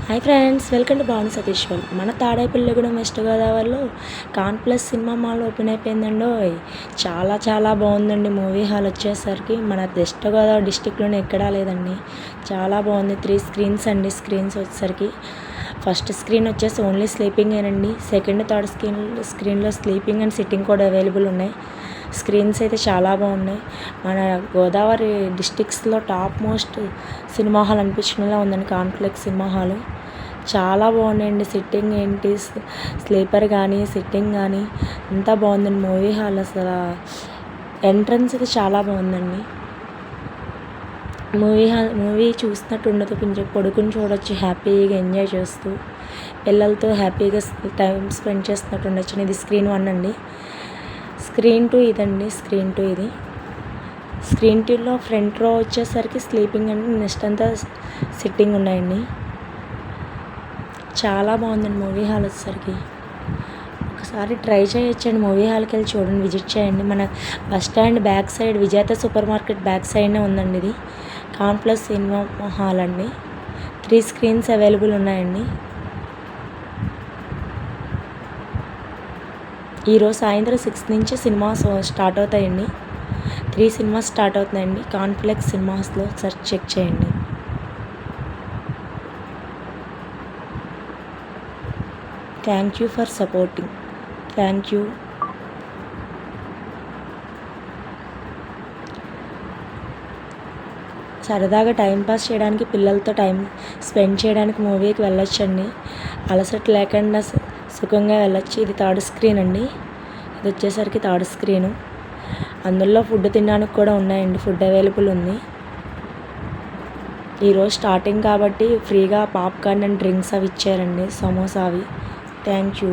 Hi friends, welcome to Bhavani Satishwar. మన Tadepalligudem west గోదావరిలో కాన్ప్లస్ cinema mall open అయిపోయిందండి. చాలా చాలా బాగుందండి. మూవీ హాల్ వచ్చేసరికి మన వెస్ట్ గోదావరి డిస్టిక్లోనే ఎక్కడా లేదండి. చాలా బాగుంది. 3 స్క్రీన్స్ అండి. స్క్రీన్స్ వచ్చేసరికి ఫస్ట్ స్క్రీన్ వచ్చేసి ఓన్లీ స్లీపింగ్ ఏనండి. సెకండ్ థర్డ్ స్క్రీన్లో స్లీపింగ్ అండ్ సిట్టింగ్ కూడా అవైలబుల్ ఉన్నాయి. స్క్రీన్స్ అయితే చాలా బాగున్నాయి. మన గోదావరి డిస్టిక్స్లో టాప్ మోస్ట్ సినిమా హాల్ అనిపించినలా ఉందండి కాన్ప్లెక్స్ సినిమా హాల్. చాలా బాగున్నాయండి. సిట్టింగ్ ఏంటి, స్లీపర్ కానీ సిట్టింగ్ కానీ అంతా బాగుందండి. మూవీ హాల్ అసలు ఎంట్రన్స్ అయితే చాలా బాగుందండి. మూవీ చూసినట్టు ఉండదు, కొంచెం పడుకుని చూడొచ్చు హ్యాపీగా ఎంజాయ్ చేస్తూ. పిల్లలతో హ్యాపీగా టైం స్పెండ్ చేస్తున్నట్టు ఉండొచ్చు. ఇది స్క్రీన్ 1 అండి. స్క్రీన్ 2 ఇదండి. స్క్రీన్ 2 ఇది. స్క్రీన్ 2లో ఫ్రంట్ రో వచ్చేసరికి స్లీపింగ్ అండి, నెక్స్ట్ అంతా సిట్టింగ్ ఉన్నాయండి. చాలా బాగుందండి మూవీ హాల్ వచ్చేసరికి. ఒకసారి ట్రై చేయొచ్చండి. మూవీ హాల్కి వెళ్ళి చూడండి, విజిట్ చేయండి. మన బస్ స్టాండ్ బ్యాక్ సైడ్ విజేత సూపర్ మార్కెట్ బ్యాక్ సైడ్నే ఉందండి ఇది కాన్ప్లస్ సినిమా హాల్ అండి. 3 స్క్రీన్స్ అవైలబుల్ ఉన్నాయండి. ఈరోజు సాయంత్రం 6 నుంచి సినిమా స్టార్ట్ అవుతాయండి. 3 సినిమాస్ స్టార్ట్ అవుతున్నాయండి కాన్ప్లెక్స్ సినిమాస్లో. ఒకసారి చెక్ చేయండి. Thank you for supporting. Thank you. సరదాగా టైంపాస్ చేయడానికి, పిల్లలతో టైం స్పెండ్ చేయడానికి మూవీకి వెళ్ళొచ్చండి. అలసట లేకుండా సుఖంగా వెళ్ళొచ్చు. ఇది 3rd స్క్రీన్ అండి. ఇది వచ్చేసరికి 3rd స్క్రీను. అందులో ఫుడ్ తినడానికి కూడా ఉన్నాయండి. ఫుడ్ అవైలబుల్ ఉంది. ఈరోజు స్టార్టింగ్ కాబట్టి ఫ్రీగా పాప్కార్న్ అండ్ డ్రింక్స్ అవి ఇచ్చారండి, సమోసా అవి. Thank you.